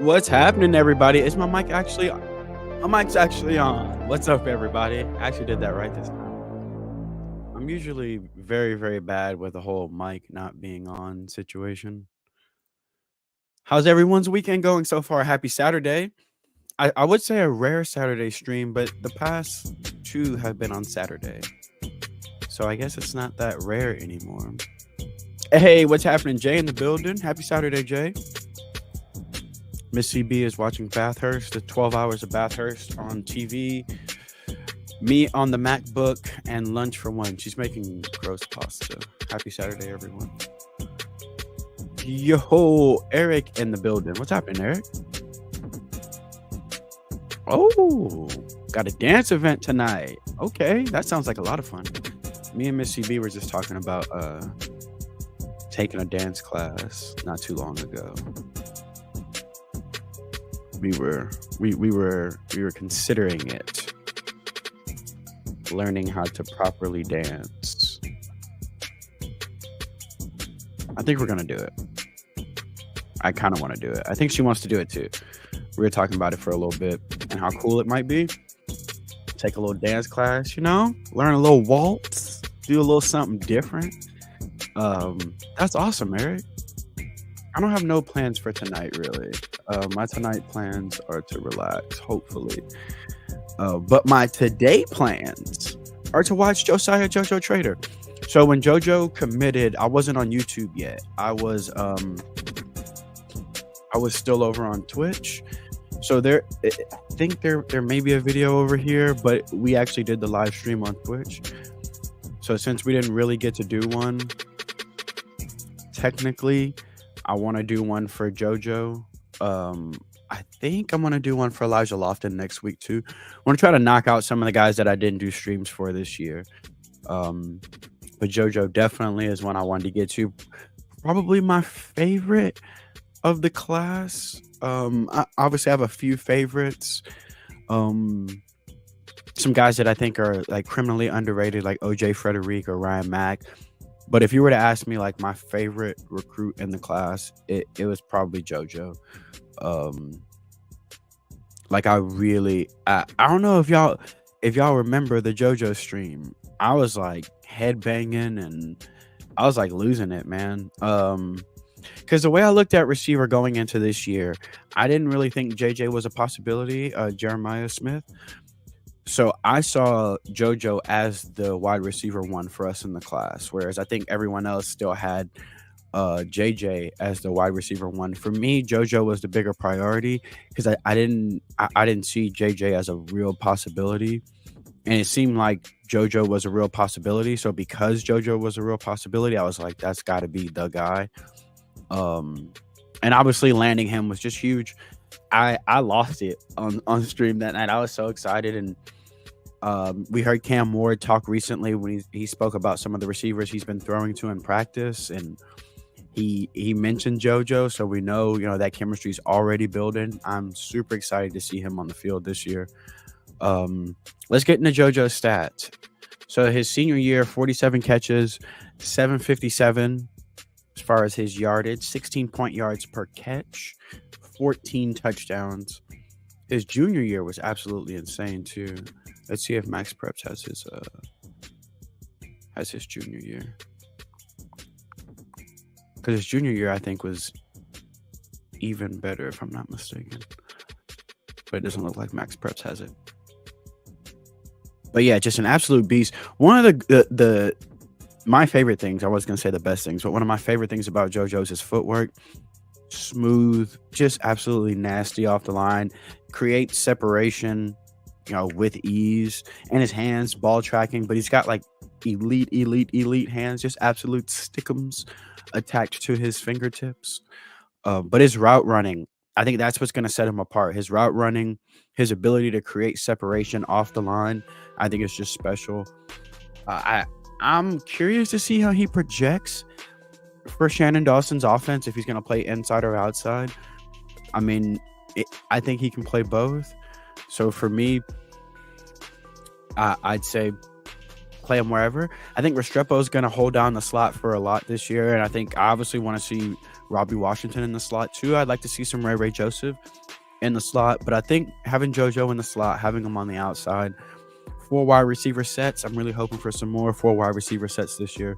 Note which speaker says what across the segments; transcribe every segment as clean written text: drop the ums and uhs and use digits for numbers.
Speaker 1: What's happening, everybody? Is my mic actually on? My mic's actually on. What's up, everybody? I actually did that right this time. I'm usually very, very bad with the whole mic not being on situation. How's everyone's weekend going so far? Happy Saturday. I would say a rare Saturday stream, but the past two have been on Saturday. So I guess it's not that rare anymore. Hey, what's happening? Jay in the building. Happy Saturday, Jay. Miss CB is watching Bathurst, the 12 hours of Bathurst on TV. Me on the MacBook and lunch for one. She's making gross pasta. Happy Saturday, everyone. Yo, Eric in the building. What's happening, Eric? Oh, got a dance event tonight. Okay, that sounds like a lot of fun. Me and Miss CB were just talking about taking a dance class not too long ago. We were considering it, learning how to properly dance. I think we're gonna do it. I kind of want to do it. I think she wants to do it too. We were talking about it for a little bit and how cool it might be. Take a little dance class, you know, learn a little waltz, do a little something different. That's awesome, Eric. I don't have no plans for tonight, really. My tonight plans are to relax, hopefully. But my today plans are to watch JoJo Trader. So when JoJo committed, I wasn't on YouTube yet. I was still over on Twitch. So I think there may be a video over here, but we actually did the live stream on Twitch. So since we didn't really get to do one, technically, I want to do one for JoJo. I think I'm going to do one for Elijah Lofton next week too. I want to try to knock out some of the guys that I didn't do streams for this year. But JoJo definitely is one I wanted to get to. Probably my favorite of the class. I obviously have a few favorites. Some guys that I think are like criminally underrated, like OJ Frederick or Ryan Mack. But if you were to ask me like my favorite recruit in the class, it was probably JoJo. Like I don't know if y'all remember the JoJo stream. I was like headbanging and I was like losing it, man. Because the way I looked at receiver going into this year, I didn't really think JJ was a possibility, Jeremiah Smith. So I saw JoJo as the wide receiver one for us in the class, whereas I think everyone else still had JJ as the wide receiver one. For me, JoJo was the bigger priority because I didn't see JJ as a real possibility, and it seemed like JoJo was a real possibility. So because JoJo was a real possibility, I was like, that's got to be the guy. And obviously landing him was just huge. I lost it on stream that night. I was so excited, and we heard Cam Ward talk recently when he spoke about some of the receivers he's been throwing to in practice, and he mentioned JoJo, so we know that chemistry is already building. I'm super excited to see him on the field this year. Let's get into JoJo's stats. So his senior year, 47 catches, 757 as far as his yardage, 16 yards per catch, 14 touchdowns. His junior year was absolutely insane too. Let's see if Max Preps has his junior year. Because his junior year, I think, was even better, if I'm not mistaken. But it doesn't look like Max Preps has it. But yeah, just an absolute beast. One of the my favorite things, I was going to say the best things, but one of my favorite things about JoJo is his footwork. Smooth, just absolutely nasty off the line. Creates separation, with ease. And his hands, ball tracking, but he's got like elite hands, just absolute stickums attached to his fingertips. But his route running, I think that's what's going to set him apart. His route running, his ability to create separation off the line, I think it's just special. I'm curious to see how he projects for Shannon Dawson's offense, if he's going to play inside or outside. I mean, I think he can play both. So for me, I'd say play him wherever. I think Restrepo is going to hold down the slot for a lot this year, and I think I obviously want to see Robbie Washington in the slot too. I'd like to see some Ray Joseph in the slot, but I think having JoJo in the slot, having him on the outside, 4 wide receiver sets. I'm really hoping for some more 4 wide receiver sets this year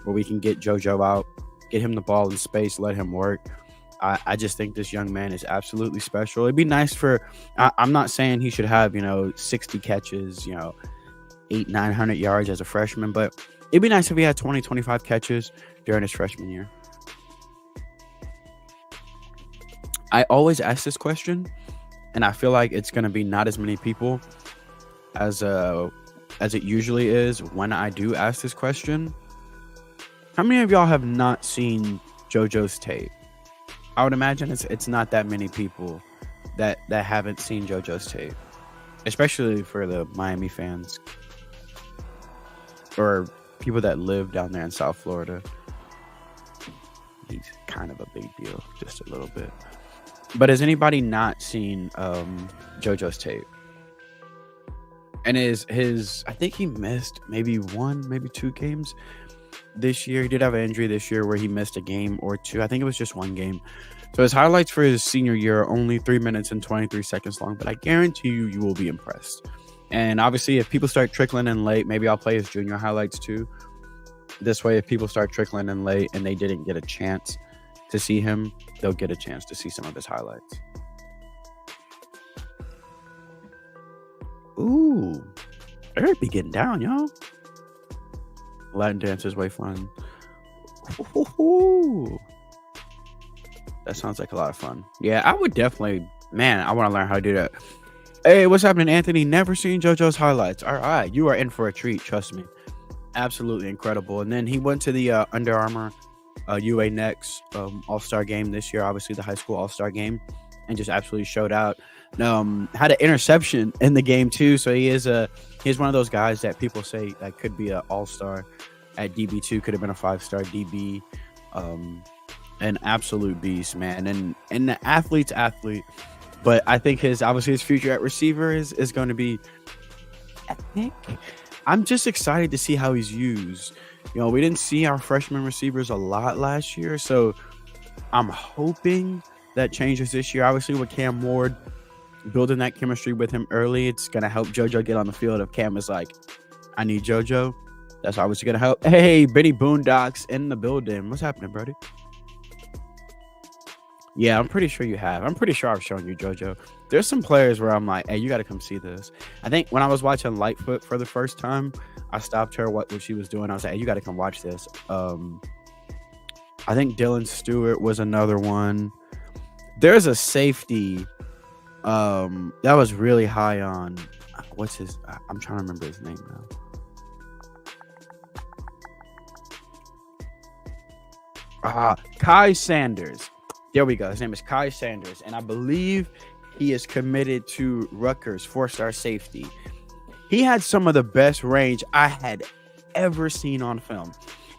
Speaker 1: where we can get JoJo out, get him the ball in space, let him work. I just think this young man is absolutely special. It'd be nice for, I'm not saying he should have, 60 catches, 800-900 yards as a freshman, but it'd be nice if he had 20-25 catches during his freshman year. I always ask this question, and I feel like it's going to be not as many people as it usually is when I do ask this question. How many of y'all have not seen JoJo's tape? I would imagine it's not that many people that haven't seen JoJo's tape, especially for the Miami fans or people that live down there in South Florida. He's kind of a big deal, just a little bit. But has anybody not seen JoJo's tape? And I think he missed maybe 1, maybe 2 games this year. He did have an injury this year where he missed a game or 2. I think it was just 1 game. So his highlights for his senior year are only 3 minutes and 23 seconds long, but I guarantee you will be impressed. And obviously, if people start trickling in late, maybe I'll play his junior highlights too. This way, if people start trickling in late and they didn't get a chance to see him, they'll get a chance to see some of his highlights. Ooh, Eric be getting down, y'all. Latin dance is way fun. Ooh. That sounds like a lot of fun. Yeah, I would definitely, man, I want to learn how to do that. Hey, what's happening, Anthony? Never seen JoJo's highlights. All right, you are in for a treat, trust me. Absolutely incredible. And then he went to the Under Armour UA Next All-Star game this year, obviously the high school All-Star game, and just absolutely showed out. Had an interception in the game too, so he's one of those guys that people say that could be an all-star at DB2, could have been a 5-star DB. An absolute beast, man, and the athlete's athlete. But I think his future at receiver is going to be epic. I'm just excited to see how he's used. We didn't see our freshman receivers a lot last year, so I'm hoping that changes this year. Obviously, with Cam Ward building that chemistry with him early, it's going to help JoJo get on the field. If Cam is like, I need JoJo, that's obviously going to help. Hey, Benny Boondocks in the building. What's happening, buddy? Yeah, I'm pretty sure you have. I'm pretty sure I've shown you JoJo. There's some players where I'm like, hey, you got to come see this. I think when I was watching Lightfoot for the first time, I stopped her what she was doing. I was like, hey, you got to come watch this. I think Dylan Stewart was another one. There's a safety that was really high on. What's his? I'm trying to remember his name now. Kai Sanders. There we go. His name is Kai Sanders, and I believe he is committed to Rutgers, 4-star safety. He had some of the best range I had ever seen on film.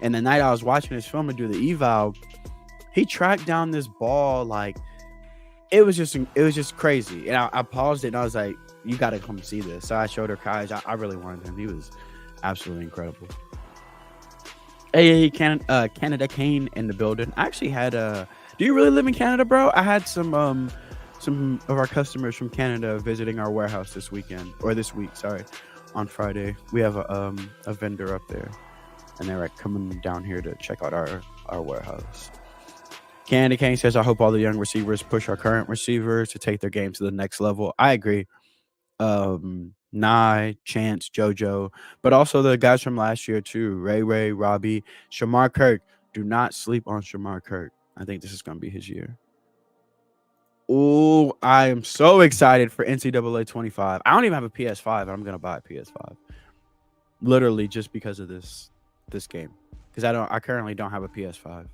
Speaker 1: And the night I was watching his film to do the eval, he tracked down this ball like it was just crazy. And I paused it and I was like, you got to come see this. So I showed her Kai. I really wanted him. He was absolutely incredible. Hey, Canada Kane in the building. I actually had do you really live in Canada, bro? I had some of our customers from Canada visiting our warehouse this week, on Friday. We have a vendor up there, and they're coming down here to check out our warehouse. Canada Kane says, I hope all the young receivers push our current receivers to take their game to the next level. I agree. Nye, Chance, JoJo, but also the guys from last year too. Ray, Robbie, Shamar Kirk. Do not sleep on Shamar Kirk. I think this is going to be his year. Oh, I am so excited for NCAA 25. I don't even have a PS5, and I'm going to buy a PS5. Literally just because of this game. Because I currently don't have a PS5,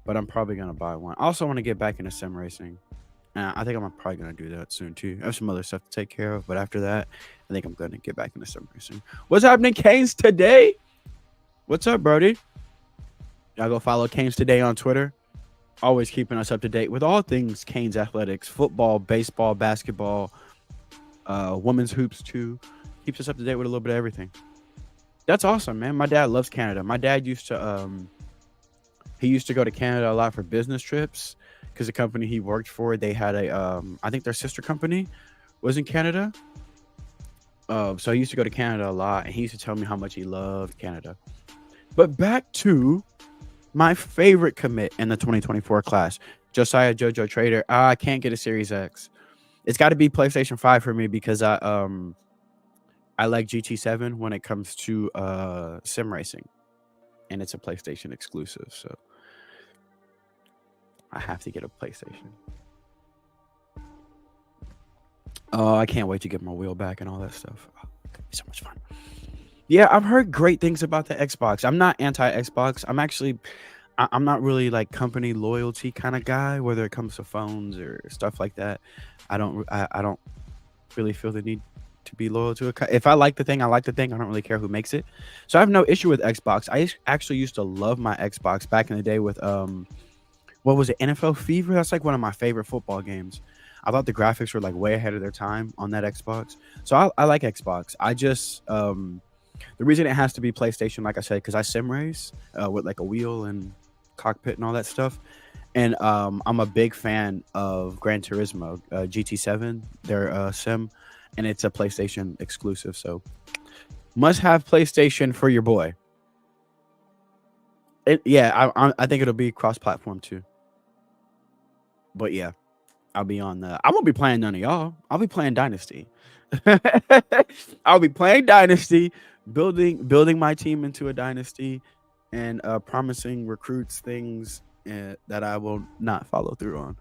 Speaker 1: but I'm probably going to buy one. I also want to get back into sim racing. I think I'm probably going to do that soon too. I have some other stuff to take care of, but after that, I think I'm going to get back into sim racing. What's happening, Canes Today? What's up, Brody? Y'all go follow Canes Today on Twitter. Always keeping us up to date with all things Canes athletics, football, baseball, basketball, women's hoops too. Keeps us up to date with a little bit of everything. That's awesome, man. My dad loves Canada. My dad used to he used to go to Canada a lot for business trips because the company he worked for, they had a I think their sister company was in Canada. So he used to go to Canada a lot, and he used to tell me how much he loved Canada. But back to my favorite commit in the 2024 class, JoJo Trader. I can't get a Series X. It's got to be PlayStation 5 for me because I like GT7 when it comes to sim racing, and it's a PlayStation exclusive, so I have to get a PlayStation. Oh, I can't wait to get my wheel back and all that stuff. Oh, it's gonna be so much fun. Yeah, I've heard great things about the Xbox. I'm not anti Xbox. I'm not really like company loyalty kind of guy, whether it comes to phones or stuff like that. I don't really feel the need to be loyal to it. If I like the thing, I like the thing. I don't really care who makes it. So I have no issue with Xbox. Actually used to love my Xbox back in the day with what was it, NFL Fever? That's like one of my favorite football games. I thought the graphics were like way ahead of their time on that Xbox. So I like Xbox. I just the reason it has to be PlayStation, like I said, because I sim race with like a wheel and cockpit and all that stuff. And I'm a big fan of Gran Turismo, GT7, their sim, and it's a PlayStation exclusive. So must have PlayStation for your boy. I think it'll be cross-platform too. But yeah, I'll be on the. I won't be playing none of y'all. I'll be playing Dynasty. I'll be playing Dynasty, building my team into a dynasty, and promising recruits things that I will not follow through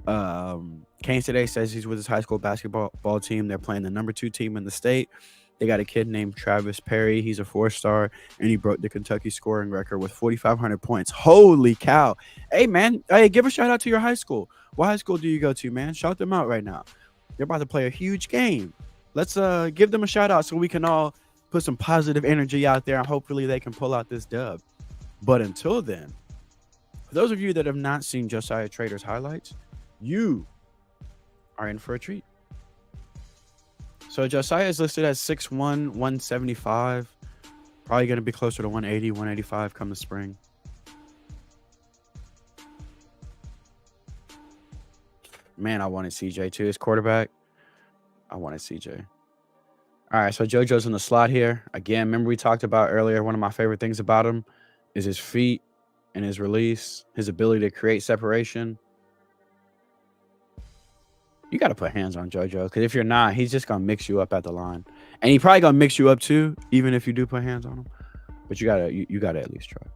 Speaker 1: on. Kane today says he's with his high school basketball team. They're playing the number 2 team in the state. They got a kid named Travis Perry. He's a 4-star, and he broke the Kentucky scoring record with 4,500 points. Holy cow. Hey, man. Hey, give a shout out to your high school. What high school do you go to, man? Shout them out right now. They're about to play a huge game. Let's give them a shout out so we can all put some positive energy out there, and hopefully they can pull out this dub. But until then, for those of you that have not seen Joshisa Trader's highlights, you are in for a treat. So Josiah is listed as 6'1", 175. Probably going to be closer to 180, 185 come the spring. Man, I wanted CJ too. His quarterback, I wanted CJ. All right, so JoJo's in the slot here. Again, remember we talked about earlier, one of my favorite things about him is his feet and his release, his ability to create separation. You got to put hands on JoJo, because if you're not, he's just going to mix you up at the line. And he probably going to mix you up too, even if you do put hands on him. But you got to at least try.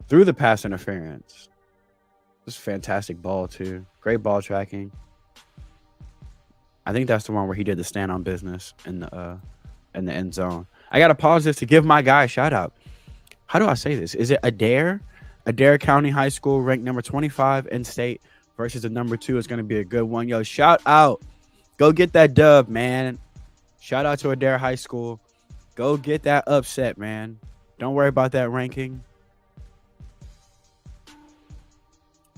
Speaker 1: Through the pass interference. This is fantastic ball too. Great ball tracking. I think that's the one where he did the stand on business in the end zone. I got to pause this to give my guy a shout out. How do I say this? Is it Adair? Adair County High School, ranked number 25 in state, versus the number 2 is going to be a good one. Yo, shout out. Go get that dub, man. Shout out to Adair High School. Go get that upset, man. Don't worry about that ranking.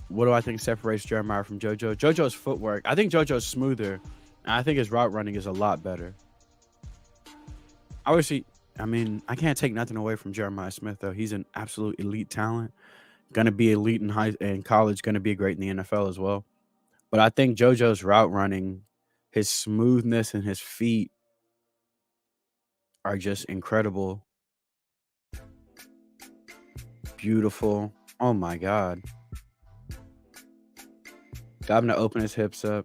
Speaker 1: What do I think separates Jeremiah from JoJo? JoJo's footwork. I think JoJo's smoother. And I think his route running is a lot better. Obviously, I mean, I can't take nothing away from Jeremiah Smith, though. He's an absolute elite talent. Going to be elite in college, going to be great in the NFL as well. But I think JoJo's route running, his smoothness and his feet are just incredible. Beautiful. Oh my God. Got him to open his hips up.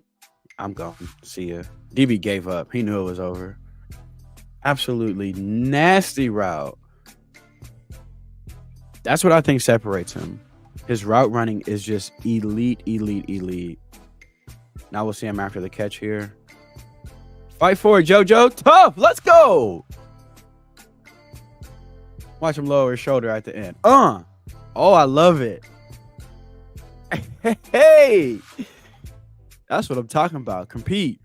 Speaker 1: I'm gone. See ya. DB gave up. He knew it was over. Absolutely nasty route. That's what I think separates him. His route running is just elite, elite, elite. Now we'll see him after the catch here. Fight for it, JoJo. Tough. Let's go. Watch him lower his shoulder at the end. Oh, I love it. Hey. That's what I'm talking about. Compete.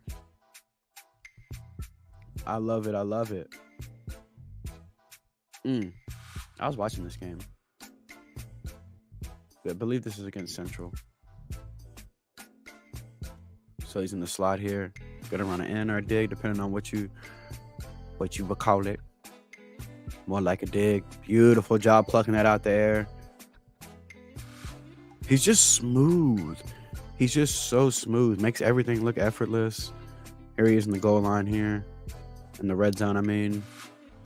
Speaker 1: I love it. I love it. I was watching this game. I believe this is against Central. So he's in the slot here. Gonna run an in or a dig, depending on what you would call it. More like a dig. Beautiful job plucking that out the air. He's just smooth. He's just so smooth. Makes everything look effortless. Here he is in the goal line here. In the red zone, I mean.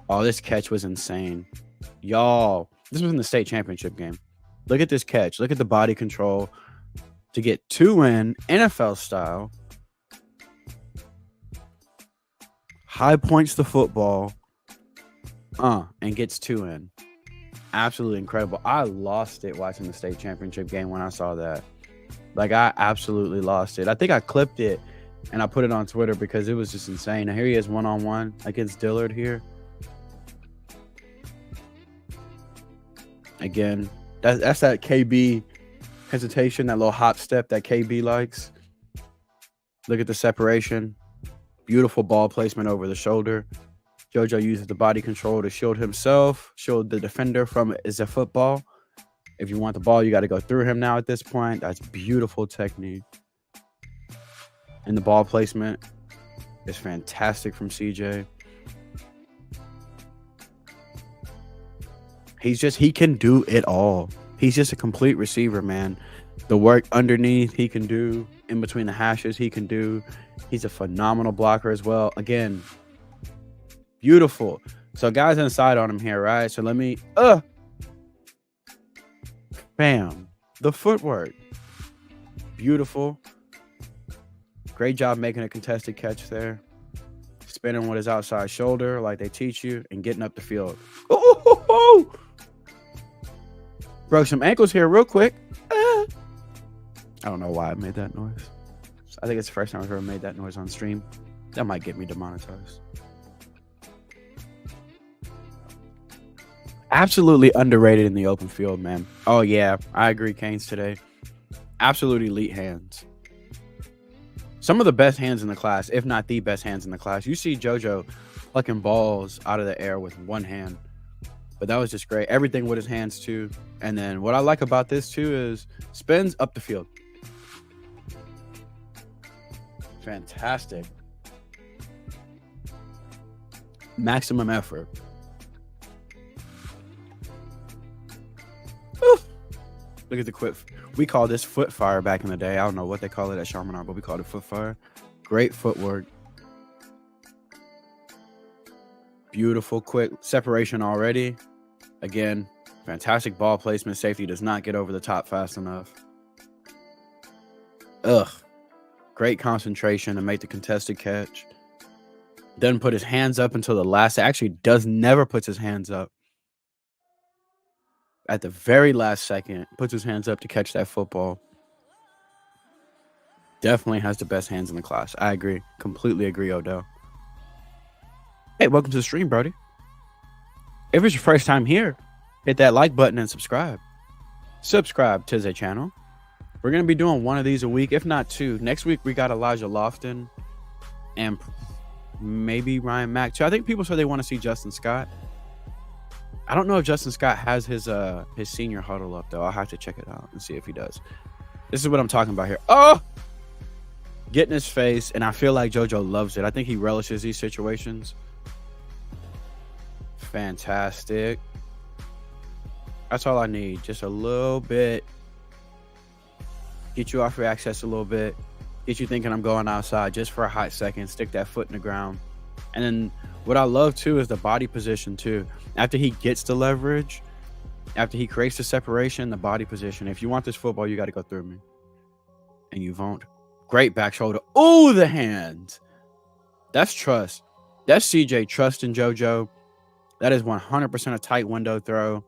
Speaker 1: Oh, this catch was insane. Y'all, this was in the state championship game. Look at this catch. Look at the body control to get 2 in, NFL style. High points the football. And gets 2 in. Absolutely incredible. I lost it watching the state championship game when I saw that. Like, I absolutely lost it. I think I clipped it and I put it on Twitter because it was just insane. Now, here he is one-on-one against Dillard here. Again, that's that KB hesitation, that little hop step that KB likes. Look at the separation. Beautiful ball placement over the shoulder. JoJo uses the body control to shield himself, shield the defender from is a football. If you want the ball, you got to go through him now at this point. That's beautiful technique. And the ball placement is fantastic from CJ. He can do it all. He's just a complete receiver, man. The work underneath he can do, in between the hashes he can do. He's a phenomenal blocker as well. Again, beautiful. So guys inside on him here, right? So let me, bam. The footwork. Beautiful. Great job making a contested catch there. Spinning with his outside shoulder like they teach you and getting up the field. Oh! Broke some ankles here real quick. I don't know why I made that noise. I think it's the first time I've ever made that noise on stream. That might get me demonetized. Absolutely underrated in the open field, man. Oh, yeah. I agree, Canes today. Absolute elite hands. Some of the best hands in the class, if not the best hands in the class. You see JoJo plucking balls out of the air with one hand. But that was just great. Everything with his hands, too. And then what I like about this, too, is spins up the field. Fantastic. Maximum effort. Oof. Look at the quick. We call this foot fire back in the day. I don't know what they call it at Chaminade, but we called it foot fire. Great footwork. Beautiful, quick separation already. Again, fantastic ball placement. Safety does not get over the top fast enough. Great concentration to make the contested catch. Doesn't put his hands up until the last. Actually, never puts his hands up. At the very last second, puts his hands up to catch that football. Definitely has the best hands in the class. I agree. Completely agree, Odell. Hey, welcome to the stream, Brody. If it's your first time here, hit that like button and subscribe. Subscribe to the channel. We're going to be doing one of these a week, if not 2. Next week, we got Elijah Lofton and maybe Ryan Mack, too. I think people said they want to see Justin Scott. I don't know if Justin Scott has his senior huddle up, though. I'll have to check it out and see if he does. This is what I'm talking about here. Oh! Get in his face, and I feel like JoJo loves it. I think he relishes these situations. Fantastic. That's all I need. Just a little bit. Get you off your access a little bit. Get you thinking I'm going outside just for a hot second. Stick that foot in the ground. And then what I love, too, is the body position, too. After he gets the leverage, after he creates the separation, the body position. If you want this football, you got to go through me. And you won't. Great back shoulder. Oh, the hands. That's trust. That's CJ trust in JoJo. That is 100% a tight window throw.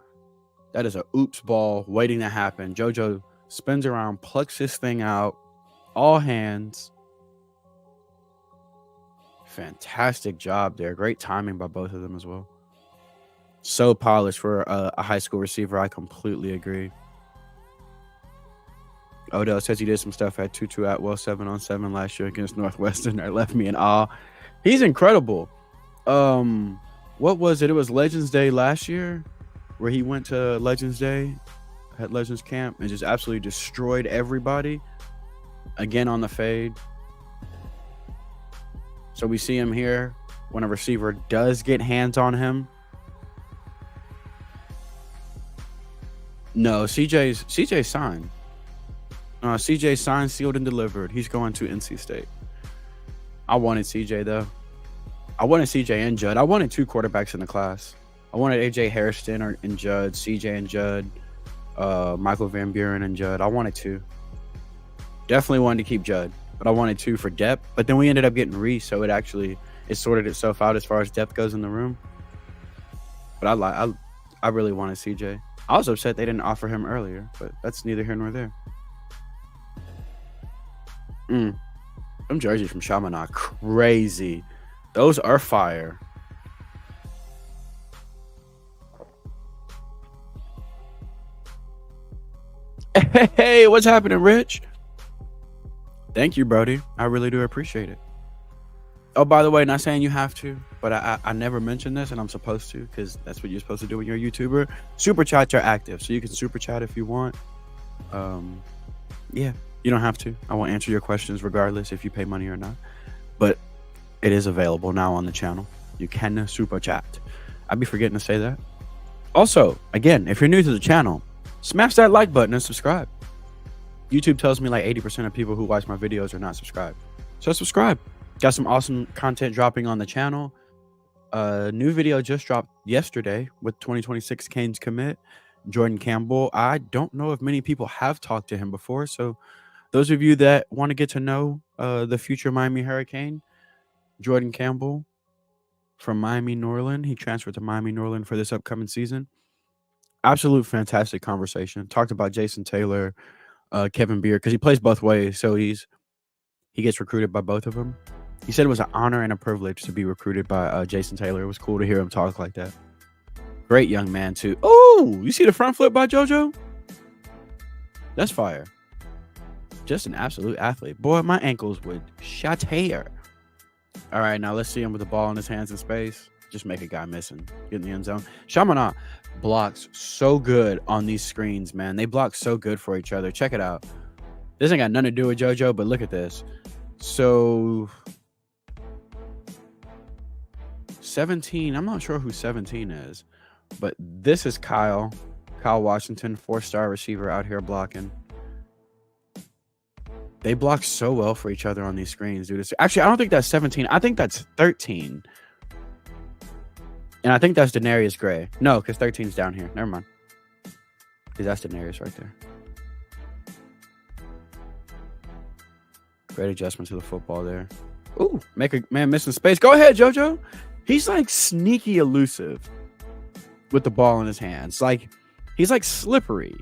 Speaker 1: That is a oops ball waiting to happen. JoJo spins around, plucks this thing out. All hands. Fantastic job there. Great timing by both of them as well. So polished for a high school receiver. I completely agree. Odell says he did some stuff at Tutu Atwell 7-on-7 last year against Northwestern. That left me in awe. He's incredible. What was it? It was Legends Day last year where he went to Legends Day at Legends Camp and just absolutely destroyed everybody. Again on the fade. So we see him here when a receiver does get hands on him. No, CJ's signed. CJ signed, sealed, and delivered. He's going to NC State. I wanted CJ though. I wanted CJ and Judd. I wanted 2 quarterbacks in the class. I wanted AJ Hairston and Judd, CJ and Judd, Michael Van Buren and Judd. I wanted 2. Definitely wanted to keep Judd, but I wanted 2 for depth. But then we ended up getting Reese, so it sorted itself out as far as depth goes in the room. But I really wanted CJ. I was upset they didn't offer him earlier, but that's neither here nor there. Them jerseys from Chaminade, crazy. Those are fire. Hey, what's happening, Rich? Thank you, Brody. I really do appreciate it. Oh, by the way, not saying you have to, but I never mentioned this, and I'm supposed to, because that's what you're supposed to do when you're a YouTuber. Super chats are active, so you can super chat if you want. Yeah, you don't have to. I won't answer your questions regardless if you pay money or not. But it is available now on the channel. You can super chat. I'd be forgetting to say that. Also, again, if you're new to the channel, smash that like button and subscribe. YouTube tells me like 80% of people who watch my videos are not subscribed. So subscribe. Got some awesome content dropping on the channel. New video just dropped yesterday with 2026 Canes commit, Jordan Campbell. I don't know if many people have talked to him before. So those of you that want to get to know the future Miami Hurricane, Jordan Campbell from Miami Norland. He transferred to Miami Norland for this upcoming season. Absolute fantastic conversation. Talked about Jason Taylor, Kevin Beard, because he plays both ways. So he gets recruited by both of them. He said it was an honor and a privilege to be recruited by Jason Taylor. It was cool to hear him talk like that. Great young man, too. Oh, you see the front flip by JoJo? That's fire. Just an absolute athlete. Boy, my ankles would shatter. All right, now let's see him with the ball in his hands in space. Just make a guy missing. Get in the end zone. Chaminade blocks so good on these screens, man. They block so good for each other. Check it out. This ain't got nothing to do with JoJo, but look at this. So 17, I'm not sure who 17 is, but this is Kyle Washington, 4-star receiver out here blocking. They block so well for each other on these screens, dude. Actually, I don't think that's 17. I think that's 13. And I think that's Denarius Gray. No, because 13's down here. Never mind. Because that's Denarius right there. Great adjustment to the football there. Ooh, make a man miss in space. Go ahead, JoJo. He's like sneaky elusive with the ball in his hands. Like, he's like slippery.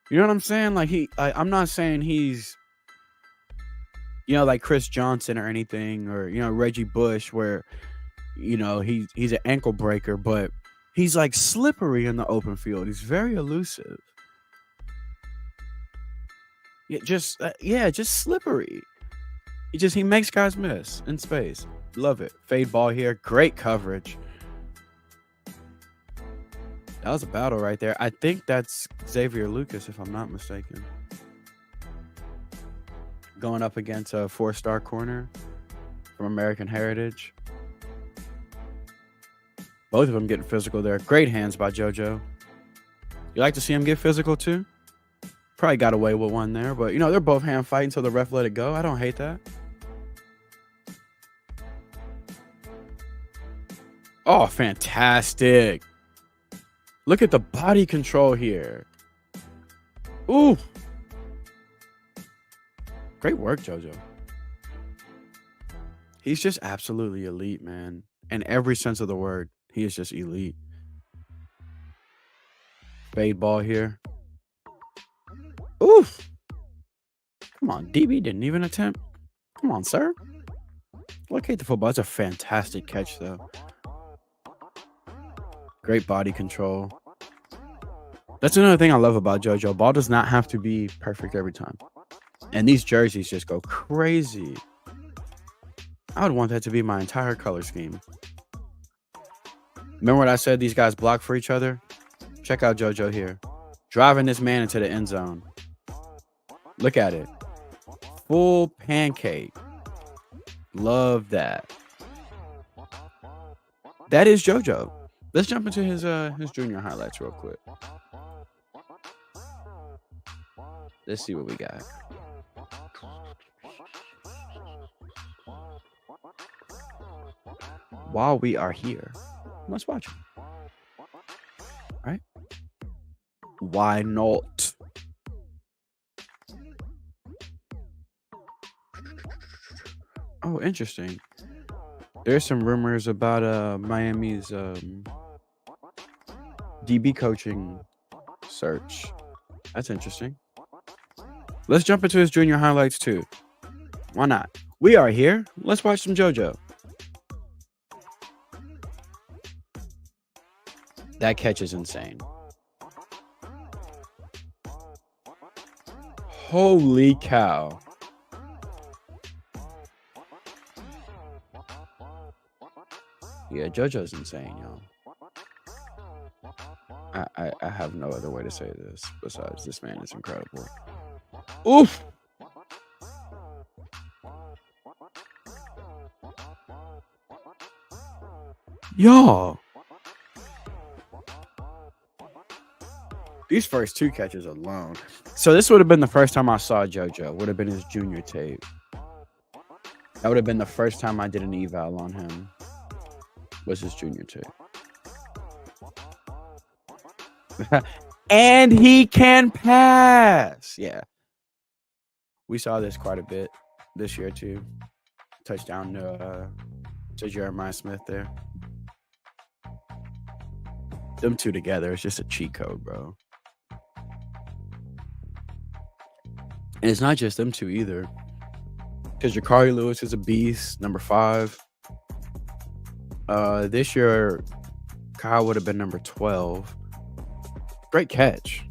Speaker 1: You know what I'm saying? Like, I'm not saying he's, like Chris Johnson or anything, or, Reggie Bush, where, he's an ankle breaker, but he's like slippery in the open field. He's very elusive. Yeah, just slippery. He makes guys miss in space. Love it. Fade ball here. Great coverage. That was a battle right there. I think that's Xavier Lucas, if I'm not mistaken. Going up against a 4-star corner from American Heritage. Both of them getting physical there. Great hands by JoJo. You like to see him get physical too? Probably got away with one there, but they're both hand fighting until the ref let it go. I don't hate that. Oh, fantastic. Look at the body control here. Ooh. Great work, JoJo. He's just absolutely elite, man. In every sense of the word, he is just elite. Fade ball here. Oof. Come on, DB didn't even attempt. Come on, sir. Locate the football. That's a fantastic catch, though. Great body control. That's another thing I love about JoJo. Ball does not have to be perfect every time. And these jerseys just go crazy. I would want that to be my entire color scheme. Remember what I said? These guys block for each other? Check out JoJo here. Driving this man into the end zone. Look at it. Full pancake. Love that. That is JoJo. Let's jump into his junior highlights real quick. Let's see what we got. While we are here, let's watch it. All right? Why not? Oh, interesting. There's some rumors about Miami's DB coaching search. That's interesting. Let's jump into his junior highlights too. Why not? We are here. Let's watch some JoJo. That catch is insane. Holy cow. Yeah, JoJo's insane, y'all. I have no other way to say this besides this man is incredible. Oof! Y'all! These first two catches alone. So this would have been the first time I saw JoJo. Would have been his junior tape. That would have been the first time I did an eval on him. Was his junior tape. And he can pass. Yeah. We saw this quite a bit this year too. Touchdown to Jeremiah Smith there. Them two together, it's just a cheat code, bro. And it's not just them two either. Because Jakari Lewis is a beast, number 5. This year, Kyle would have been number 12. Great catch.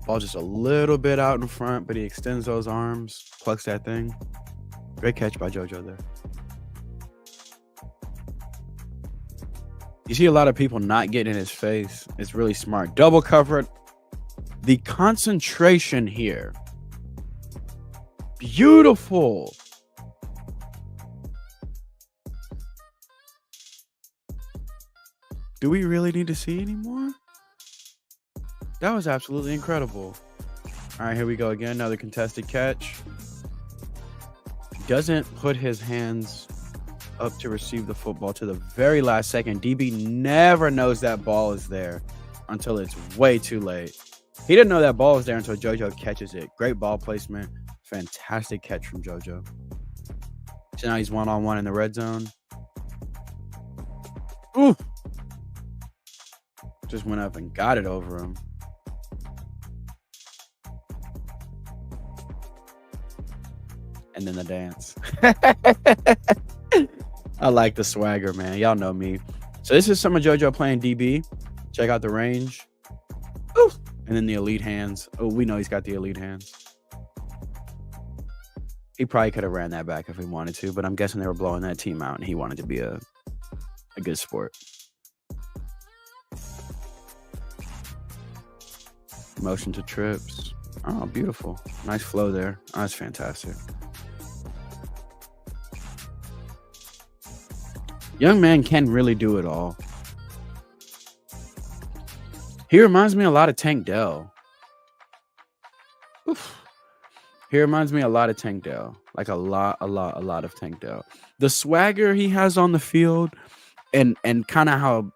Speaker 1: Ball just a little bit out in front, but he extends those arms, plucks that thing. Great catch by JoJo there. You see a lot of people not getting in his face. It's really smart. Double covered. The concentration here. Beautiful. Do we really need to see any more? That was absolutely incredible. All right, here we go again. Another contested catch. Doesn't put his hands up to receive the football to the very last second. DB never knows that ball is there until it's way too late. He didn't know that ball was there until JoJo catches it. Great ball placement. Fantastic catch from JoJo. So now he's one-on-one in the red zone. Ooh. Just went up and got it over him. And then the dance. I like the swagger, man. Y'all know me. So this is some of JoJo playing DB. Check out the range. Ooh. And then the elite hands. Oh, we know he's got the elite hands. He probably could have ran that back if he wanted to, but I'm guessing they were blowing that team out and he wanted to be a good sport. Motion to trips. Oh, beautiful. Nice flow there. Oh, that's fantastic. Young man can really do it all. He reminds me a lot of Tank Dell. Oof. He reminds me a lot of Tank Dell. Like a lot of Tank Dell. The swagger he has on the field and kind of how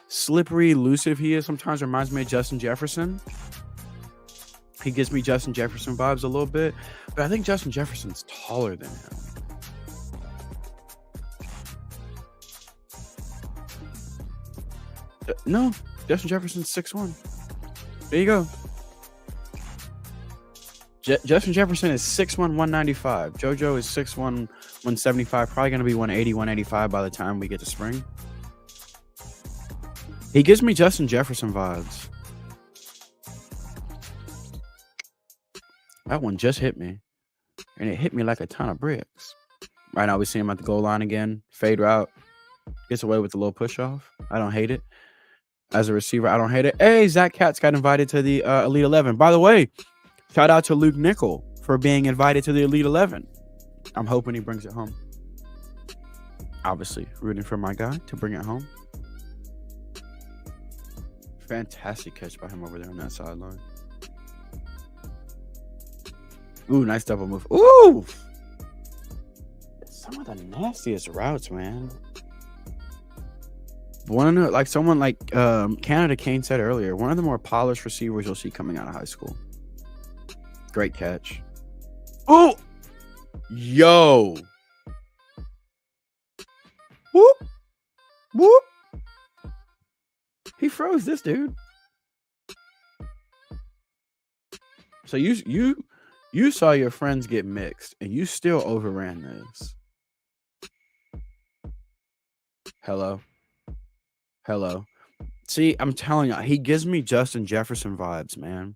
Speaker 1: slippery, elusive he is sometimes reminds me of Justin Jefferson. He gives me Justin Jefferson vibes a little bit, but I think Justin Jefferson's taller than him. No, Justin Jefferson's 6'1". There you go. Justin Jefferson is 6'1", 195. JoJo is 6'1", 175. Probably going to be 180, 185 by the time we get to spring. He gives me Justin Jefferson vibes. That one just hit me. And it hit me like a ton of bricks. Right now we see him at the goal line again. Fade route. Gets away with a little push off. I don't hate it. As a receiver, I don't hate it. Hey, Zach Katz got invited to the Elite 11. By the way, shout out to Luke Nickel for being invited to the Elite 11. I'm hoping he brings it home. Obviously, rooting for my guy to bring it home. Fantastic catch by him over there on that sideline. Ooh, nice double move. Ooh! Some of the nastiest routes, man. One of the, like someone like Canada Kane said earlier, one of the more polished receivers you'll see coming out of high school. Great catch. Oh, yo. Whoop. Whoop. He froze this dude. So you saw your friends get mixed and you still overran this. Hello. Hello. See, I'm telling you, he gives me Justin Jefferson vibes, man.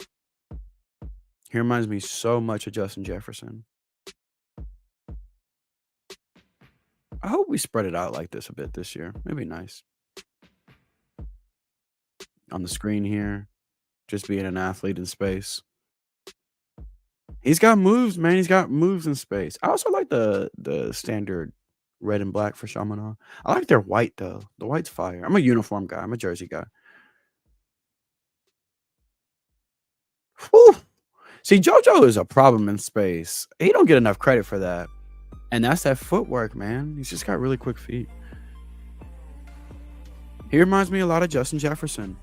Speaker 1: He reminds me so much of Justin Jefferson. I hope we spread it out like this a bit this year. It'd be nice. On the screen here, just being an athlete in space. He's got moves, man. He's got moves in space. I also like the standard red and black for Chaminade. I like their white though. The white's fire. I'm a uniform guy. I'm a jersey guy. Whew. See, JoJo is a problem in space. He don't get enough credit for that. And that's that footwork, man. He's just got really quick feet. He reminds me a lot of Justin Jefferson,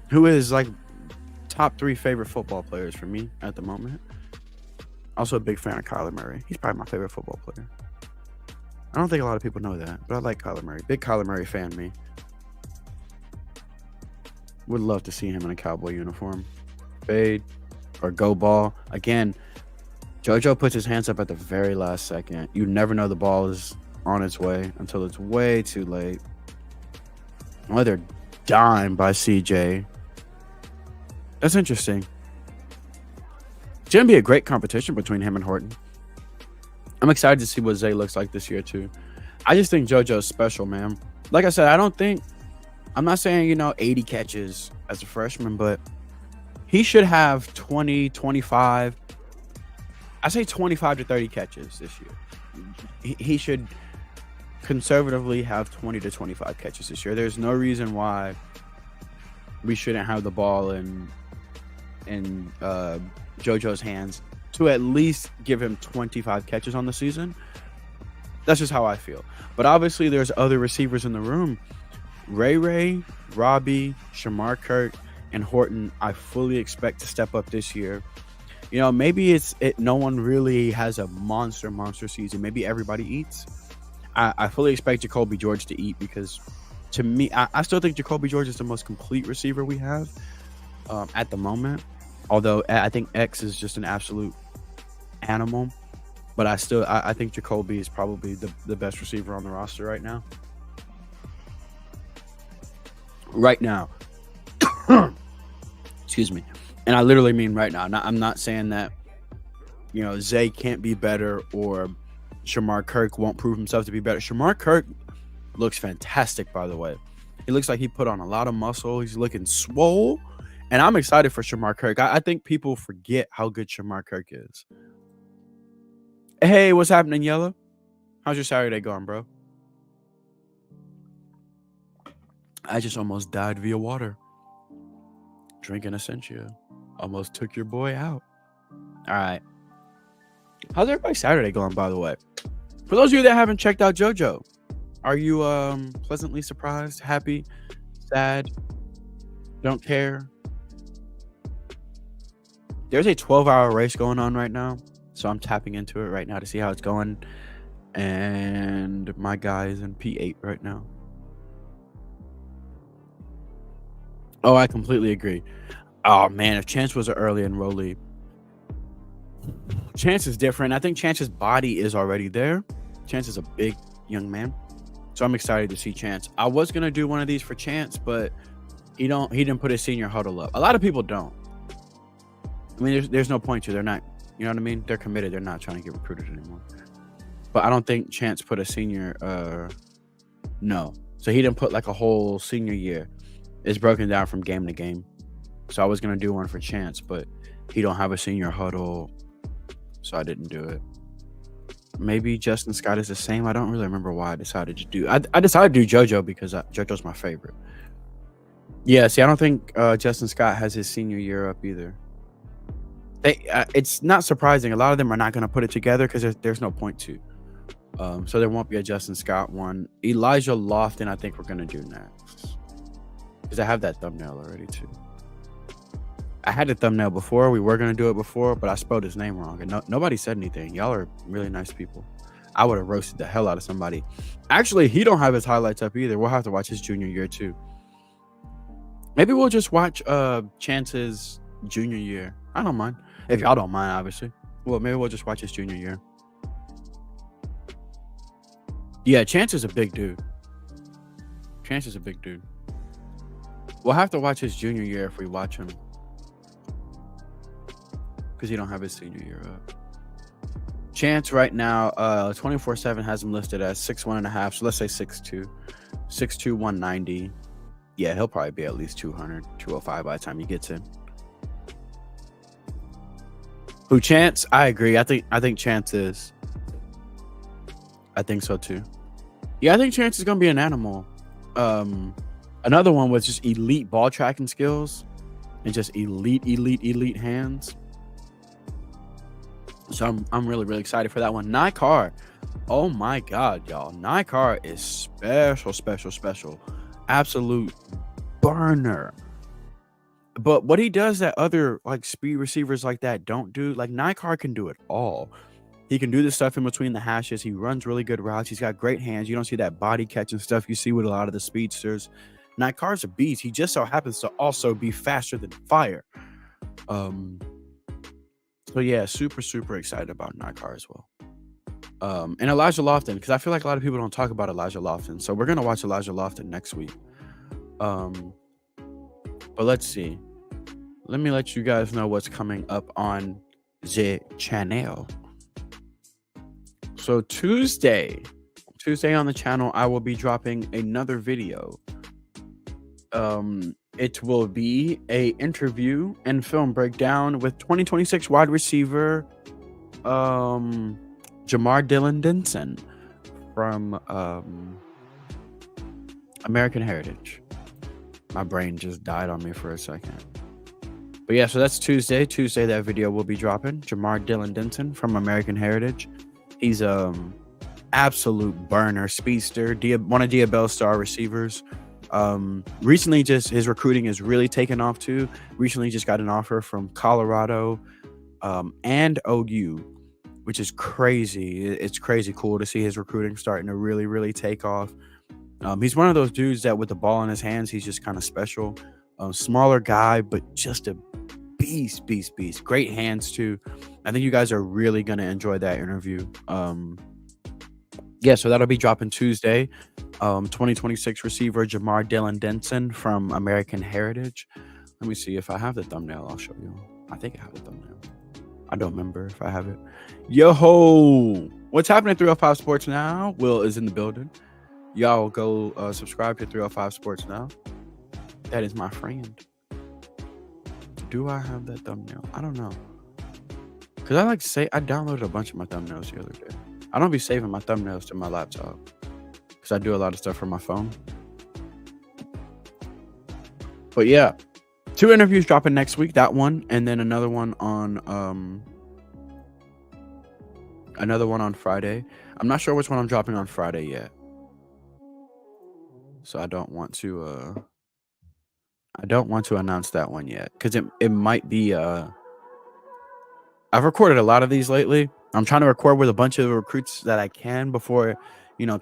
Speaker 1: who is like top 3 favorite football players for me at the moment. Also a big fan of Kyler Murray. He's probably my favorite football player. I don't think a lot of people know that, but I like Kyler Murray. Big Kyler Murray fan, me. Would love to see him in a Cowboy uniform. Fade or go ball. Again, JoJo puts his hands up at the very last second. You never know the ball is on its way until it's way too late. Another dime by CJ. That's interesting. It's going to be a great competition between him and Horton. I'm excited to see what Zay looks like this year, too. I just think JoJo's special, man. Like I said, I'm not saying, 80 catches as a freshman, but he should have 20, 25. I say 25 to 30 catches this year. He should conservatively have 20 to 25 catches this year. There's no reason why we shouldn't have the ball in JoJo's hands to at least give him 25 catches on the season. That's just how I feel. But obviously there's other receivers in the room. Ray, Robbie, Shamar Kirk, and Horton, I fully expect to step up this year. Maybe no one really has a monster season. Maybe everybody eats. I fully expect Jacoby George to eat because to me, I still think Jacoby George is the most complete receiver we have at the moment. Although I think X is just an absolute animal. But I think Jacoby is probably the best receiver on the roster right now. Right now. Excuse me. And I literally mean right now. I'm not saying that, Zay can't be better or Shamar Kirk won't prove himself to be better. Shamar Kirk looks fantastic, by the way. He looks like he put on a lot of muscle. He's looking swole. And I'm excited for Shamar Kirk. I think people forget how good Shamar Kirk is. Hey, what's happening, Yellow? How's your Saturday going, bro? I just almost died via water. Drinking Essentia. Almost took your boy out. All right. How's everybody's Saturday going, by the way? For those of you that haven't checked out JoJo, are you pleasantly surprised, happy, sad, don't care? There's a 12-hour race going on right now, so I'm tapping into it right now to see how it's going. And my guy is in P8 right now. Oh, I completely agree. Oh, man, if Chance was an early enrollee. Chance is different. I think Chance's body is already there. Chance is a big young man. So I'm excited to see Chance. I was going to do one of these for Chance, but he didn't put his senior huddle up. A lot of people don't. I mean, there's no point to. They're not, you know what I mean? They're committed. They're not trying to get recruited anymore. But I don't think Chance put a senior, no. So he didn't put like a whole senior year. It's broken down from game to game. So I was going to do one for Chance, but he don't have a senior huddle, so I didn't do it. Maybe Justin Scott is the same. I don't really remember why I decided to do. I decided to do JoJo because JoJo's my favorite. Yeah, see, I don't think Justin Scott has his senior year up either. It's not surprising. A lot of them are not going to put it together because there's no point to. So there won't be a Justin Scott one. Elijah Lofton, I think we're going to do next because I have that thumbnail already too. I had the thumbnail before. We were going to do it before, but I spelled his name wrong, and nobody said anything. Y'all are really nice people. I would have roasted the hell out of somebody. Actually, he don't have his highlights up either. We'll have to watch his junior year too. Maybe we'll just watch Chance's junior year. I don't mind. If y'all don't mind, obviously. Well, maybe we'll just watch his junior year. Yeah, Chance is a big dude. Chance is a big dude. We'll have to watch his junior year if we watch him. Because he don't have his senior year up. Chance right now, 24/7 has him listed as 6'1.5", so let's say 6'2". 6'2", 190. Yeah, he'll probably be at least 200, 205 by the time he gets in. Who, Chance? I agree. I think Chance is. I think so too. Yeah, I think Chance is gonna be an animal. Another one with just elite ball tracking skills and just elite hands. So I'm really excited for that one. Nykar. Oh my god, y'all. Nykar is special. Absolute burner. But what he does that other like speed receivers like that don't do, like Nykar can do it all. He can do the stuff in between the hashes. He runs really good routes. He's got great hands. You don't see that body catching stuff you see with a lot of the speedsters. Nykar's a beast. He just so happens to also be faster than fire. So yeah, super excited about Nykar as well. And Elijah Lofton, because I feel like a lot of people don't talk about Elijah Lofton. So we're gonna watch Elijah Lofton next week. But let's see. Let me let you guys know what's coming up on the channel. So Tuesday on the channel, I will be dropping another video. It will be a interview and film breakdown with 2026 wide receiver Jamar Dylan Denson from American Heritage. My brain just died on me for a second. But yeah, so that's Tuesday. Tuesday, that video will be dropping. Jamar Dylan Denson from American Heritage. He's absolute burner, speedster, one of Diabell's star receivers. Recently, just his recruiting is really taken off too. Recently, just got an offer from Colorado and OU, which is crazy. It's crazy cool to see his recruiting starting to really take off. He's one of those dudes that with the ball in his hands, he's just kind of special. Smaller guy, but just a beast. Great hands too. I think you guys are really gonna enjoy that interview. Yeah, so that'll be dropping Tuesday. 2026 receiver Jamar Dylan Denson from American Heritage. Let me see if I have the thumbnail. I'll show you. I think I have the thumbnail. I don't remember if I have it. Yo, what's happening at 305 Sports Now? Will is in the building. Y'all go subscribe to 305 Sports Now. That is my friend. Do I have that thumbnail? I don't know. Because I downloaded a bunch of my thumbnails the other day. I don't be saving my thumbnails to my laptop. Because I do a lot of stuff from my phone. But yeah. 2 interviews dropping next week. That one. And then another one on Friday. I'm not sure which one I'm dropping on Friday yet. So I don't want to announce that one yet. Because it might be I've recorded a lot of these lately. I'm trying to record with a bunch of recruits that I can before,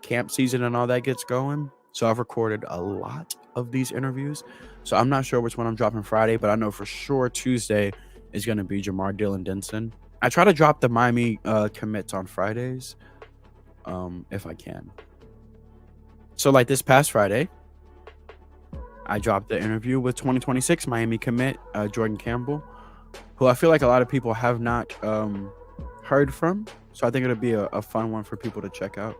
Speaker 1: camp season and all that gets going. So I've recorded a lot of these interviews. So I'm not sure which one I'm dropping Friday, but I know for sure Tuesday is going to be Jamar Dylan Denson. I try to drop the Miami commits on Fridays if I can. So like this past Friday, I dropped the interview with 2026 Miami commit Jordan Campbell, who I feel like a lot of people have not heard from. So I think it'll be a fun one for people to check out.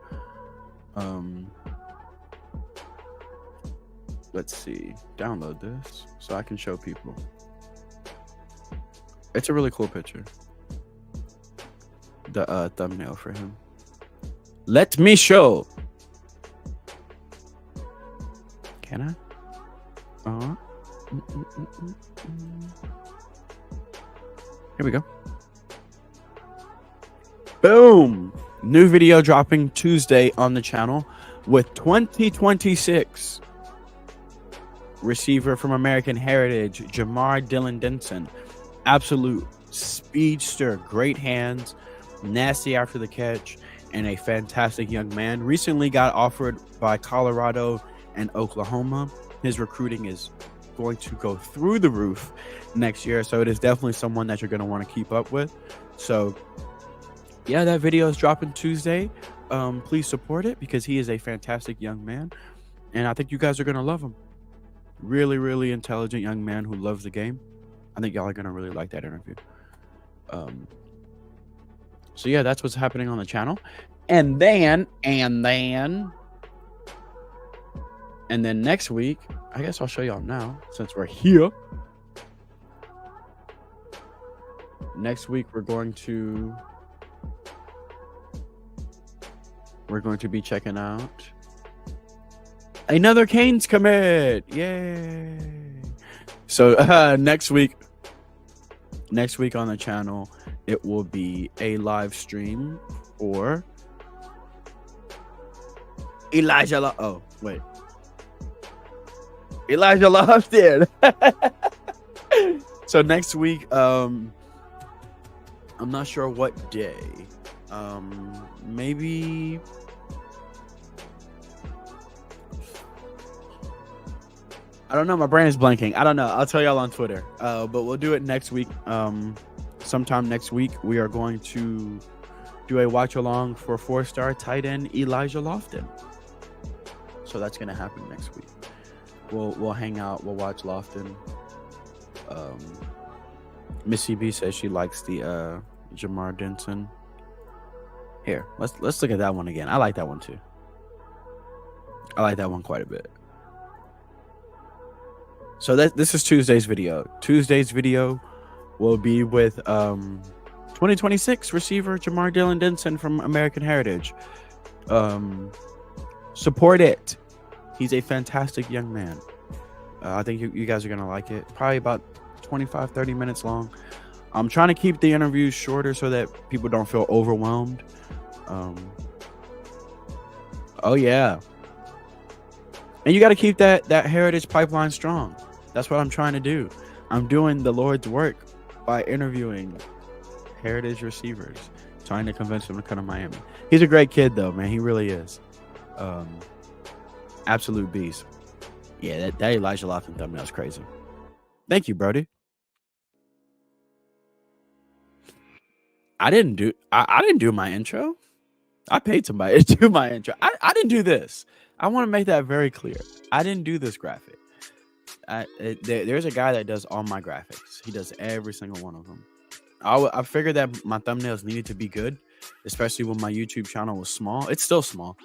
Speaker 1: Let's see. Download this so I can show people. It's a really cool picture. The thumbnail for him. Let me show. Can I? Here we go. Boom! New video dropping Tuesday on the channel with 2026 receiver from American Heritage, Jamar Dylan Denson. Absolute speedster, great hands, nasty after the catch, and a fantastic young man. Recently got offered by Colorado and Oklahoma. His recruiting is going to go through the roof next year, so it is definitely someone that you're going to want to keep up with. So yeah, that video is dropping Tuesday. Please support it because he is a fantastic young man, and I think you guys are going to love him. Really, really intelligent young man who loves the game. I think y'all are going to really like that interview. So yeah, that's what's happening on the channel. And then next week, I guess I'll show y'all now since we're here. Next week, we're going to be checking out another Canes commit. Yay! So next week on the channel, it will be a live stream for Elijah Lofton. So next week, I'm not sure what day. Maybe I don't know. My brain is blanking. I don't know. I'll tell y'all on Twitter. But we'll do it next week. Sometime next week, we are going to do a watch along for 4-star tight end Elijah Lofton. So that's gonna happen next week. We'll hang out. We'll watch Lofton. Missy B says she likes the Jamar Denson. Here, let's look at that one again. I like that one too. I like that one quite a bit. So this is Tuesday's video. Tuesday's video will be with 2026 receiver Jamar Dylan Denson from American Heritage. Support it. He's a fantastic young man. I think you guys are gonna like it. Probably about 25-30 minutes long. I'm trying to keep the interviews shorter so that people don't feel overwhelmed. Oh yeah, and you got to keep that heritage pipeline strong. That's what I'm trying to do. I'm doing the Lord's work by interviewing heritage receivers, trying to convince them to come to Miami. He's a great kid though, man. He really is. Absolute beast. Yeah, that Elijah Lofton thumbnail is crazy. Thank you, Brody. I didn't do my intro. I paid somebody to do my intro. I didn't do this. I want to make that very clear. I didn't do this graphic. There's a guy that does all my graphics. He does every single one of them. I figured that my thumbnails needed to be good, especially when my YouTube channel was small. It's still small.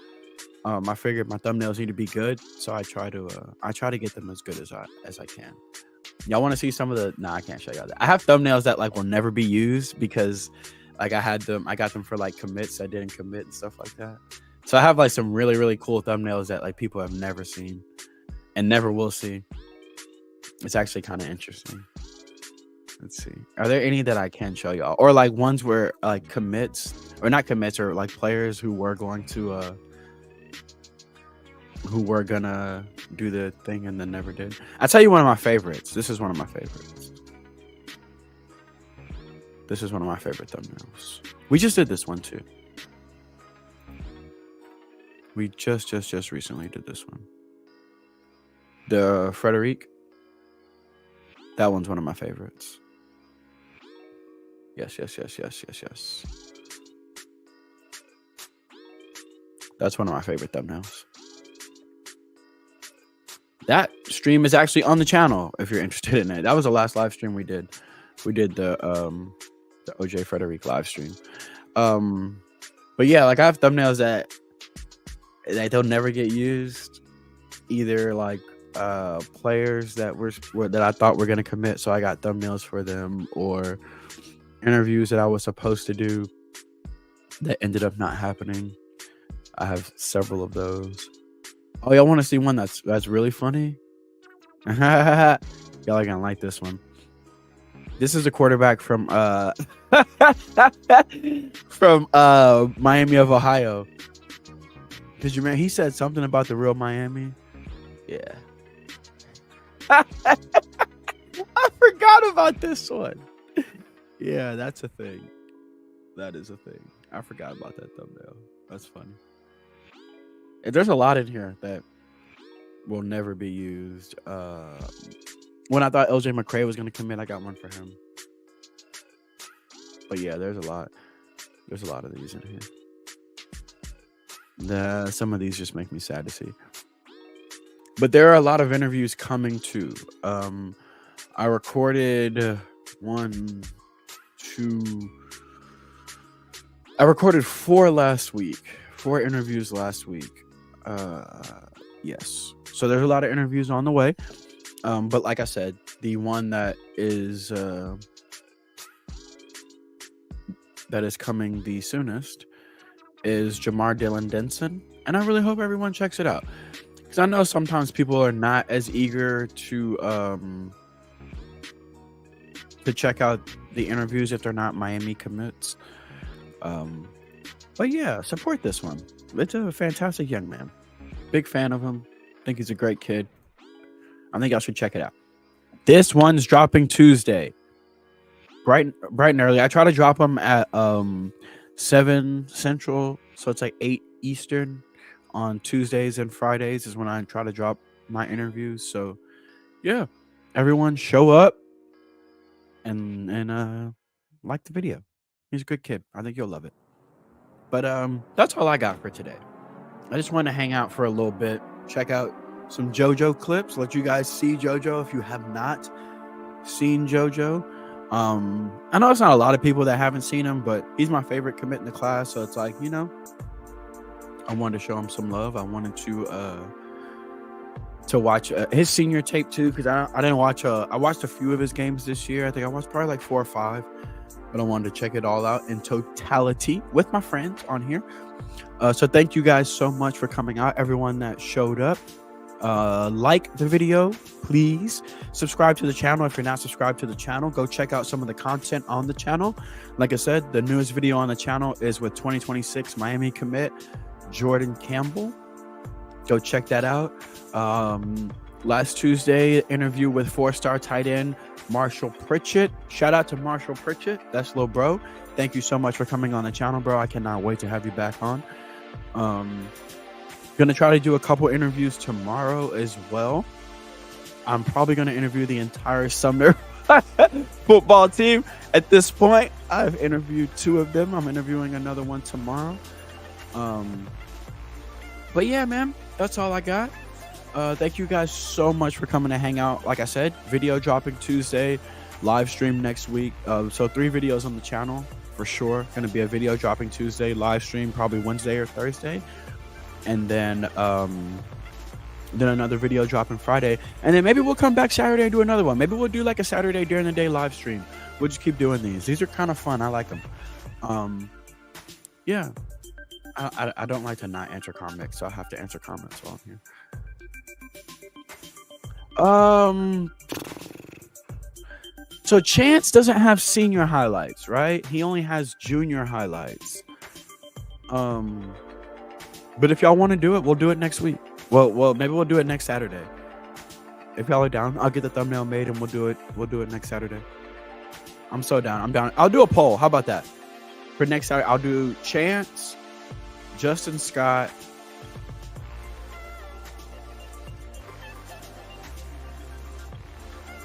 Speaker 1: I figured my thumbnails need to be good, so I try to get them as good as I can. Y'all want to see some of the? Nah, I can't show y'all that. I have thumbnails that like will never be used because like I got them for like commits I didn't commit and stuff like that. So I have like some really, really cool thumbnails that like people have never seen and never will see. It's actually kind of interesting. Let's see. Are there any that I can show y'all? Or like ones where like commits or not commits or like players who were going to who were gonna do the thing and then never did. I'll tell you one of my favorites. This is one of my favorites. This is one of my favorite thumbnails. We just did this one too. We just recently did this one. The Frederic. That one's one of my favorites. Yes. That's one of my favorite thumbnails. That stream is actually on the channel if you're interested in it. That was the last live stream we did. We did the OJ Frederic live stream. But yeah, like I have thumbnails that they'll never get used. Either like players that that I thought were gonna commit, so I got thumbnails for them, or interviews that I was supposed to do that ended up not happening. I have several of those. Oh, y'all want to see one that's really funny? Y'all are gonna like this one. This is a quarterback from from Miami of Ohio. Did you remember he said something about the real Miami? Yeah. I forgot about this one. Yeah, that's a thing. That is a thing. I forgot about that thumbnail. That's funny. And there's a lot in here that will never be used. When I thought LJ McCray was going to commit, I got one for him. But yeah, there's a lot. There's a lot of these in here. Some of these just make me sad to see. But there are a lot of interviews coming too. I recorded I recorded 4 last week. 4 interviews last week. Yes. So there's a lot of interviews on the way. But like I said, the one that is coming the soonest is Jamar Dylan Denson, and I really hope everyone checks it out, because I know sometimes people are not as eager to check out the interviews if they're not Miami commits. But yeah, support this one. It's a fantastic young man. Big fan of him. Think he's a great kid. I think y'all should check it out. This one's dropping Tuesday. Bright and early. I try to drop them at 7 Central, so it's like 8 Eastern on Tuesdays and Fridays is when I try to drop my interviews. So yeah, everyone show up and like the video. He's a good kid. I think you'll love it. But that's all I got for today. I just want to hang out for a little bit, check out some JoJo clips, let you guys see JoJo if you have not seen JoJo. I know it's not a lot of people that haven't seen him, but he's my favorite commit in the class, so it's like, you know, I wanted to show him some love. I wanted to watch his senior tape too, because I didn't watch I watched a few of his games this year. I think I watched probably like 4 or 5, but I wanted to check it all out in totality with my friends on here. So thank you guys so much for coming out, everyone that showed up. Like the video, please. Subscribe to the channel if you're not subscribed to the channel. Go check out some of the content on the channel. Like I said, the newest video on the channel is with 2026 Miami commit Jordan Campbell. Go check that out. Last Tuesday, interview with 4-star tight end Marshall Pritchett. Shout out to Marshall Pritchett. That's little bro. Thank you so much for coming on the channel, bro. I cannot wait to have you back on. Gonna try to do a couple interviews tomorrow as well. I'm probably gonna interview the entire Sumner football team. At this point, I've interviewed 2 of them. I'm interviewing another one tomorrow. But yeah, man, that's all I got. Thank you guys so much for coming to hang out. Like I said, video dropping Tuesday, live stream next week. So 3 videos on the channel for sure. Gonna be a video dropping Tuesday, live stream probably Wednesday or Thursday. And then another video dropping Friday, and then maybe we'll come back Saturday and do another one. Maybe we'll do like a Saturday during the day live stream. We'll just keep doing these are kind of fun. I like them. Yeah, I don't like to not answer comments, so I have to answer comments while I'm here. So Chance doesn't have senior highlights, right? He only has junior highlights. But if y'all want to do it, we'll do it next week. Well, maybe we'll do it next Saturday. If y'all are down, I'll get the thumbnail made and we'll do it next Saturday. I'm so down. I'm down. I'll do a poll. How about that? For next Saturday, I'll do Chance, Justin Scott,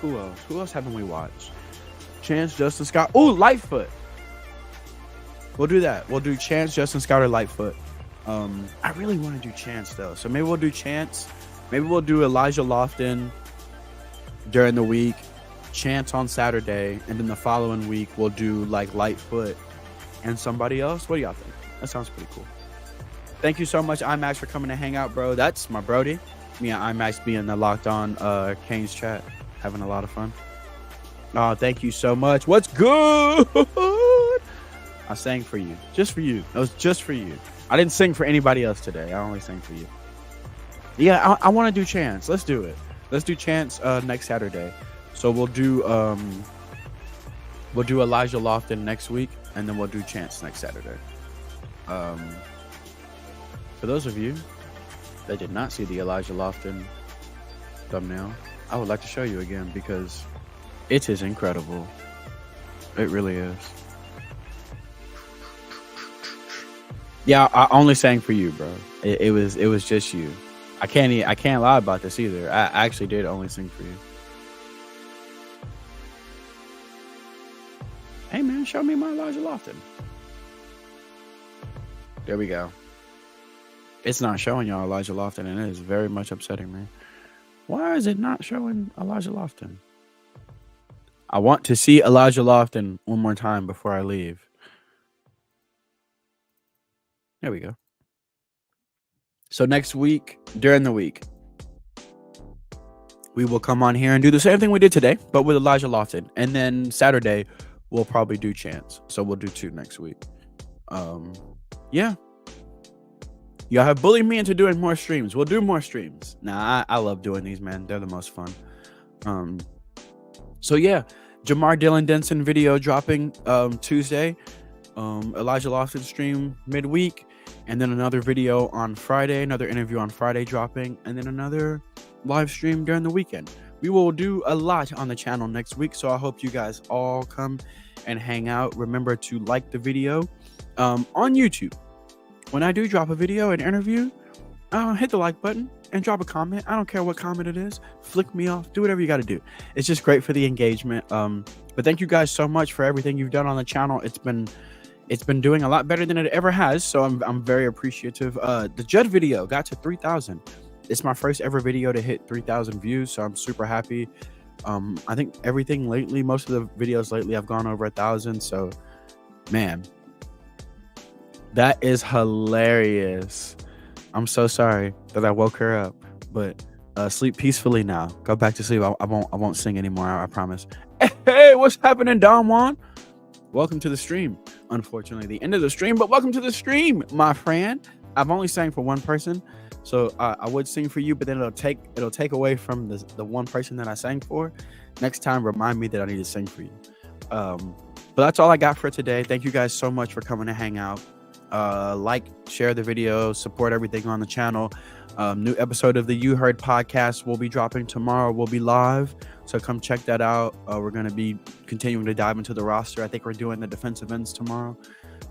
Speaker 1: who else? Who else haven't we watched? Chance, Justin Scott. Oh, Lightfoot. We'll do that. We'll do Chance, Justin Scott, or Lightfoot. I really want to do Chance though, so maybe we'll do Chance. Maybe we'll do Elijah Lofton during the week, Chance on Saturday, and then the following week we'll do like Lightfoot and somebody else. What do y'all think? That sounds pretty cool. Thank you so much, IMAX, for coming to hang out, bro. That's my Brody. Me and IMAX being the Locked On Canes chat, having a lot of fun. Oh, thank you so much. What's good? I sang for you, just for you. That was just for you. I didn't sing for anybody else today. I only sang for you. Yeah, I want to do Chance. Let's do it. Let's do Chance next Saturday. So we'll do We'll do Elijah Lofton next week, and then we'll do Chance next Saturday. For those of you that did not see the Elijah Lofton thumbnail, I would like to show you again because it is incredible. It really is. Yeah, I only sang for you, bro. It was just you. I can't lie about this either. I actually did only sing for you. Hey man, show me my Elijah Lofton. There we go. It's not showing y'all Elijah Lofton, and it is very much upsetting me. Why is it not showing Elijah Lofton? I want to see Elijah Lofton one more time before I leave. There we go. So next week, during the week, we will come on here and do the same thing we did today, but with Elijah Lofton. And then Saturday, we'll probably do Chance. So we'll do 2 next week. Yeah. Y'all have bullied me into doing more streams. We'll do more streams. Nah, I love doing these, man. They're the most fun. So yeah, Jamar Dylan Denson video dropping Tuesday. Elijah Lofton stream midweek, and then another video on Friday, another interview on Friday dropping, and then another live stream during the weekend. We will do a lot on the channel next week, so I hope you guys all come and hang out. Remember to like the video on YouTube. When I do drop a video, an interview, hit the like button and drop a comment. I don't care what comment it is. Flick me off. Do whatever you got to do. It's just great for the engagement. But thank you guys so much for everything you've done on the channel. It's been doing a lot better than it ever has. So I'm very appreciative. The Judd video got to 3,000. It's my first ever video to hit 3,000 views. So I'm super happy. I think everything lately, most of the videos lately have gone over 1,000. So man, that is hilarious. I'm so sorry that I woke her up, but sleep peacefully now. Go back to sleep. I won't sing anymore. I promise. Hey, what's happening, Don Juan? Welcome to the stream. Unfortunately, the end of the stream, but welcome to the stream, my friend. I've only sang for one person, so I would sing for you, but then it'll take away from the one person that I sang for. Next time, remind me that I need to sing for you. But that's all I got for today. Thank you guys so much for coming to hang out. Like, share the video, support everything on the channel. New episode of the You Heard podcast will be dropping tomorrow. We'll be live, so come check that out. We're going to be continuing to dive into the roster. I think we're doing the defensive ends tomorrow,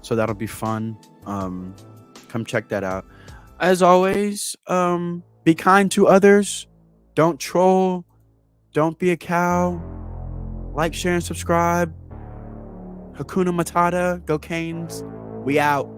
Speaker 1: so that'll be fun. Come check that out. As always, be kind to others. Don't troll. Don't be a cow. Like, share, and subscribe. Hakuna Matata. Go Canes. We out.